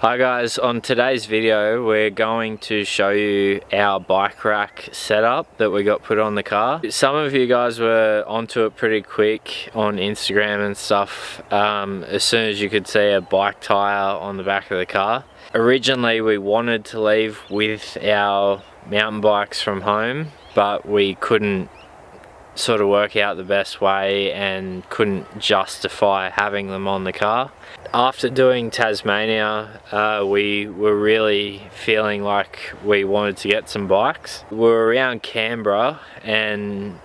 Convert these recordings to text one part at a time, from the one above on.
Hi guys, on today's video we're going to show you our bike rack setup that we got put on the car. Some of you guys were onto it pretty quick on Instagram and stuff as soon as you could see a bike tire on the back of the car. Originally we wanted to leave with our mountain bikes from home, but we couldn't sort of work out the best way and couldn't justify having them on the car. After doing Tasmania, we were really feeling like we wanted to get some bikes. We were around Canberra and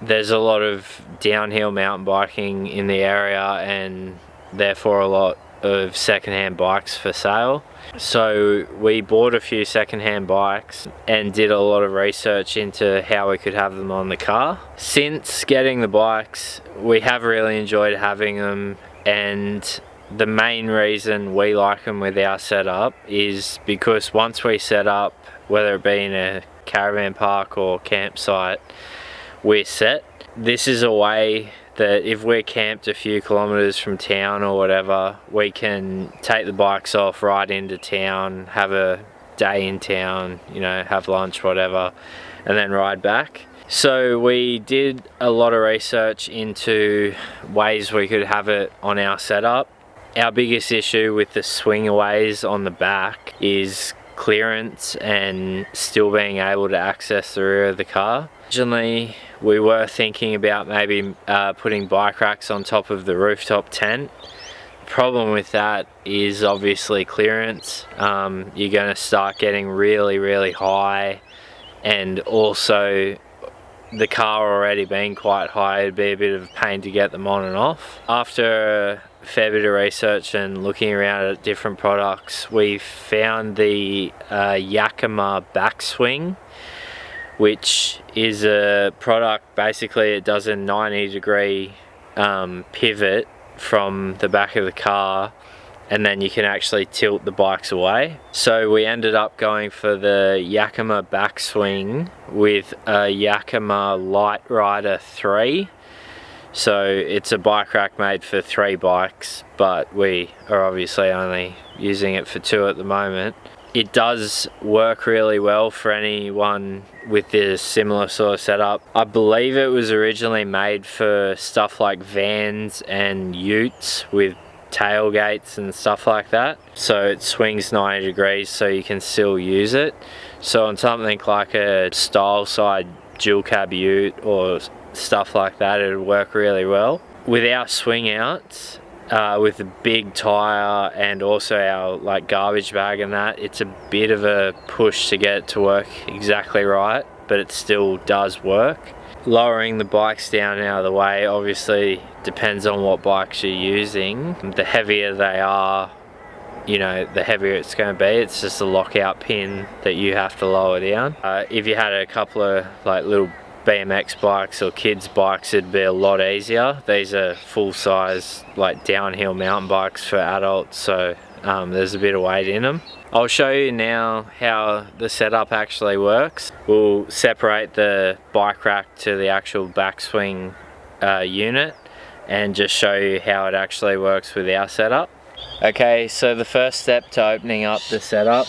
there's a lot of downhill mountain biking in the area and therefore a lot of secondhand bikes for sale. So we bought a few secondhand bikes and did a lot of research into how we could have them on the car. Since getting the bikes, we have really enjoyed having them, and the main reason we like them with our setup is because once we set up, whether it be in a caravan park or campsite, we're set. This is a way that if we're camped a few kilometers from town or whatever, we can take the bikes off right into town, have a day in town, you know, have lunch, whatever, and then ride back. So we did a lot of research into ways we could have it on our setup. Our biggest issue with the swingaways on the back is clearance and still being able to access the rear of the car. Originally we were thinking about maybe putting bike racks on top of the rooftop tent. The problem with that is obviously clearance. You're going to start getting really high, and also the car already being quite high, it'd be a bit of a pain to get them on and off. After a fair bit of research and looking around at different products, we found the Yakima backswing, which is a product, basically it does a 90-degree pivot from the back of the car, and then you can actually tilt the bikes away. So we ended up going for the Yakima backswing with a Yakima LiteRider 3. So it's a bike rack made for 3 bikes, but we are obviously only using it for 2 at the moment. It does work really well for anyone with this similar sort of setup. I believe it was originally made for stuff like vans and utes with tailgates and stuff like that. So it swings 90 degrees so you can still use it. So on something like a style side dual cab ute or stuff like that, it would work really well. With our swing outs, with a big tire and also our like garbage bag and that, it's a bit of a push to get it to work exactly right, but it still does work. Lowering the bikes down out of the way obviously depends on what bikes you're using. The heavier they are, you know, the heavier it's going to be. It's just a lockout pin that you have to lower down. If you had a couple of like little BMX bikes or kids bikes, it'd be a lot easier. These are full-size like downhill mountain bikes for adults, so there's a bit of weight in them. I'll show you now how the setup actually works. We'll separate the bike rack to the actual backswing unit and just show you how it actually works with our setup. Okay, so the first step to opening up the setup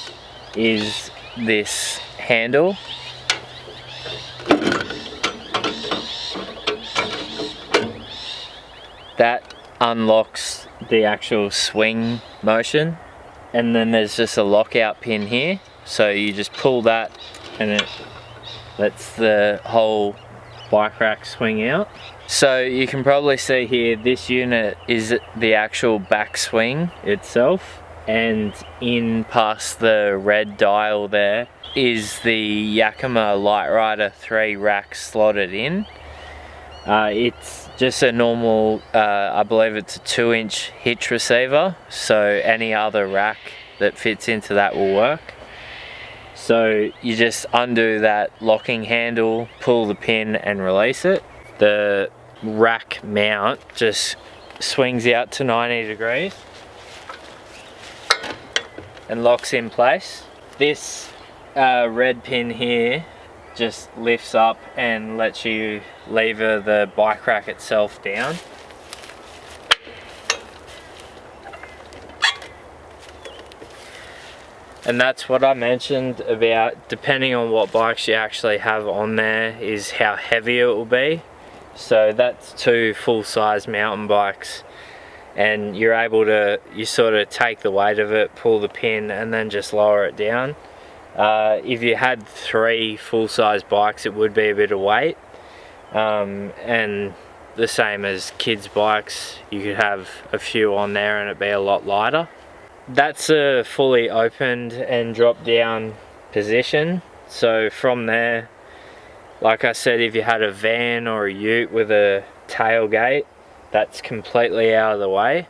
is this handle. That unlocks the actual swing motion, and then there's just a lockout pin here, so you just pull that and it lets the whole bike rack swing out. So you can probably see here, this unit is the actual backswing itself, and in past the red dial there is the Yakima LiteRider 3 rack slotted in. It's just a normal, I believe it's a 2-inch hitch receiver, so any other rack that fits into that will work. So you just undo that locking handle, pull the pin and release it. The rack mount just swings out to 90 degrees and locks in place. This red pin here just lifts up and lets you lever the bike rack itself down. And that's what I mentioned about, depending on what bikes you actually have on there, is how heavy it will be. So that's 2 full-size mountain bikes, and you're able to, you sort of take the weight of it, pull the pin, and then just lower it down. If you had 3 full-size bikes, it would be a bit of weight, and the same as kids' bikes, you could have a few on there and it'd be a lot lighter. That's a fully opened and drop down position. So from there, like I said, if you had a van or a ute with a tailgate, that's completely out of the way.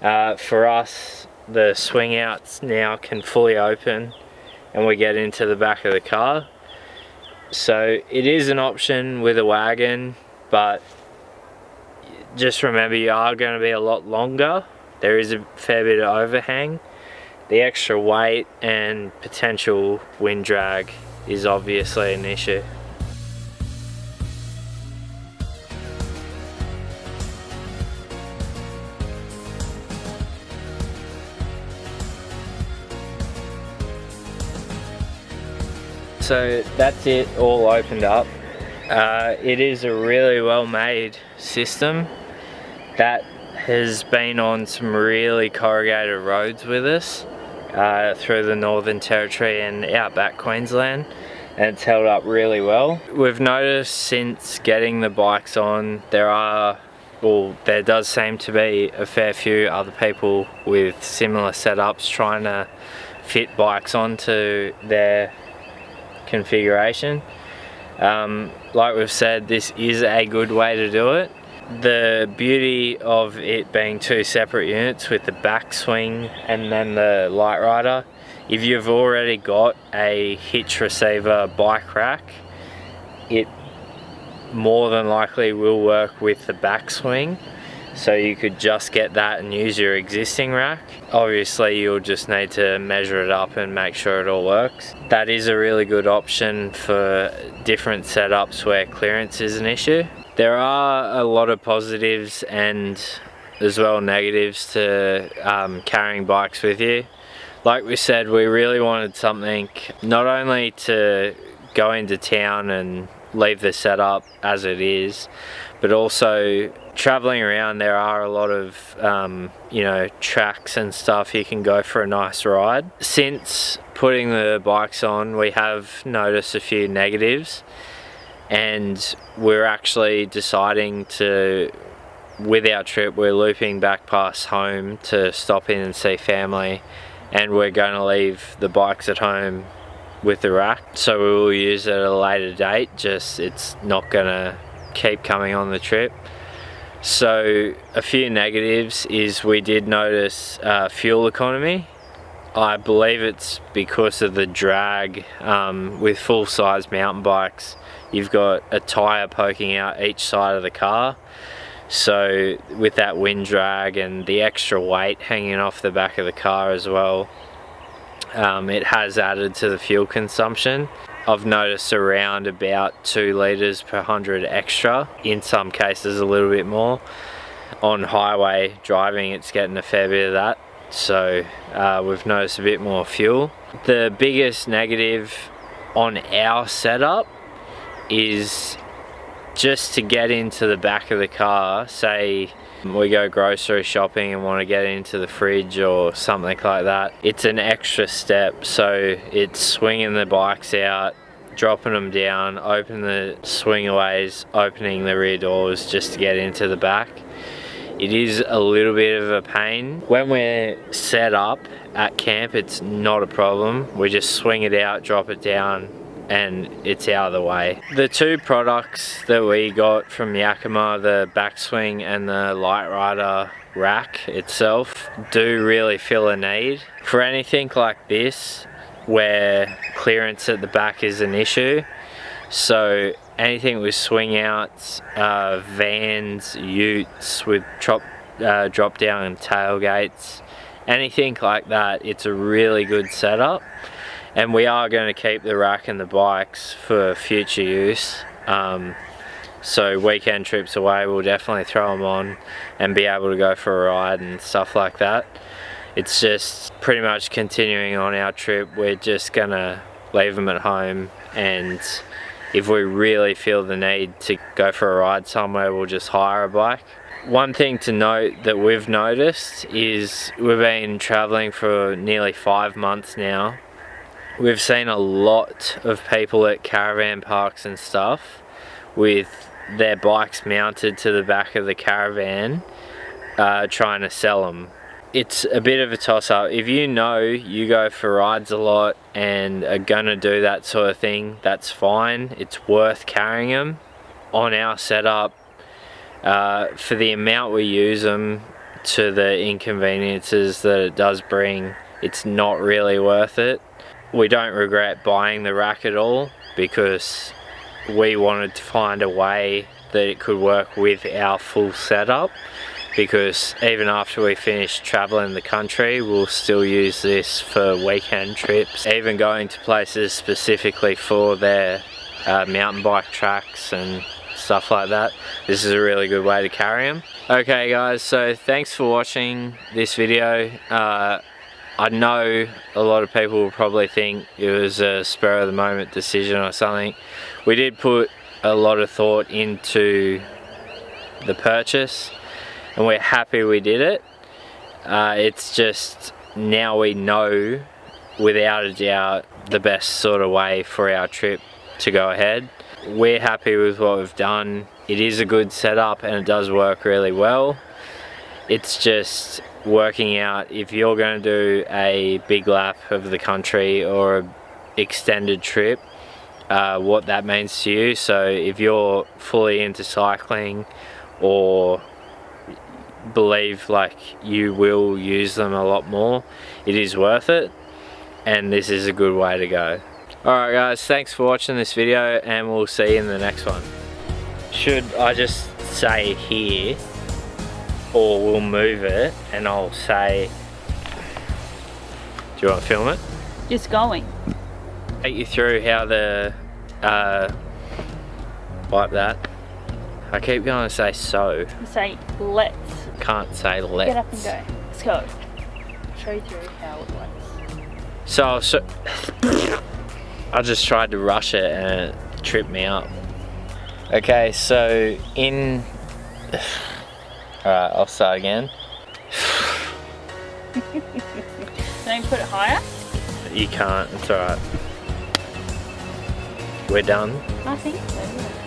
For us, the swing outs now can fully open and we get into the back of the car. So it is an option with a wagon, but just remember you are going to be a lot longer. There is a fair bit of overhang. The extra weight and potential wind drag is obviously an issue. So that's it, all opened up. It is a really well made system that has been on some really corrugated roads with us through the Northern Territory and outback Queensland, and it's held up really well. We've noticed since getting the bikes on, there does seem to be a fair few other people with similar setups trying to fit bikes onto their configuration. Like we've said, this is a good way to do it. The beauty of it being 2 separate units with the back swing and then the LiteRider, if you've already got a hitch receiver bike rack, it more than likely will work with the back swing, so you could just get that and use your existing rack. Obviously you'll just need to measure it up and make sure it all works. That is a really good option for different setups where clearance is an issue. There are a lot of positives and as well negatives to carrying bikes with you. Like we said, we really wanted something not only to go into town and leave the setup as it is, but also traveling around. There are a lot of you know, tracks and stuff you can go for a nice ride. Since putting the bikes on, we have noticed a few negatives, and we're actually deciding to, with our trip, we're looping back past home to stop in and see family, and we're going to leave the bikes at home with the rack, so we will use it at a later date. Just it's not gonna keep coming on the trip. So a few negatives is we did notice fuel economy. I believe it's because of the drag. With full-size mountain bikes, you've got a tyre poking out each side of the car, so with that wind drag and the extra weight hanging off the back of the car as well, it has added to the fuel consumption. I've noticed around about 2 litres per 100 extra, in some cases a little bit more. On highway driving, it's getting a fair bit of that, so we've noticed a bit more fuel. The biggest negative on our setup is just to get into the back of the car. Say we go grocery shopping and want to get into the fridge or something like that, it's an extra step. So it's swinging the bikes out, dropping them down, open the swingaways, opening the rear doors just to get into the back. It is a little bit of a pain. When we're set up at camp, it's not a problem. We just swing it out, drop it down, and it's out of the way. The 2 products that we got from Yakima, the backswing and the LiteRider rack itself, do really fill a need. For anything like this, where clearance at the back is an issue, so anything with swing outs, vans, utes with drop down tailgates, anything like that, it's a really good setup. And we are going to keep the rack and the bikes for future use. So weekend trips away, we'll definitely throw them on and be able to go for a ride and stuff like that. It's just pretty much continuing on our trip. We're just gonna leave them at home, and if we really feel the need to go for a ride somewhere, we'll just hire a bike. One thing to note that we've noticed is we've been traveling for nearly 5 months now. We've seen a lot of people at caravan parks and stuff with their bikes mounted to the back of the caravan, trying to sell them. It's a bit of a toss-up. If you know you go for rides a lot and are gonna do that sort of thing, that's fine. It's worth carrying them. On our setup, for the amount we use them, to the inconveniences that it does bring, it's not really worth it. We don't regret buying the rack at all, because we wanted to find a way that it could work with our full setup, because even after we finish traveling the country, we'll still use this for weekend trips, even going to places specifically for their mountain bike tracks and stuff like that. This is a really good way to carry them. Okay guys, so thanks for watching this video. I know a lot of people will probably think it was a spur of the moment decision or something. We did put a lot of thought into the purchase, and we're happy we did it. It's just now we know without a doubt the best sort of way for our trip to go ahead. We're happy with what we've done. It is a good setup and it does work really well. It's just working out if you're going to do a big lap of the country or an extended trip, what that means to you. So if you're fully into cycling or believe like you will use them a lot more, it is worth it, and this is a good way to go. Alright guys, thanks for watching this video, and we'll see you in the next one. Should I just say here, or we'll move it and I'll say, do you want to film it? Just going. Take you through how the like that. I keep going to say so. Say let's. Can't say let's. Get up and go. Let's go. Show you through how it works. So I just tried to rush it and it tripped me up. Okay, so in... Alright, I'll start again. Don't put it higher? You can't, it's alright. We're done. I think so, yeah.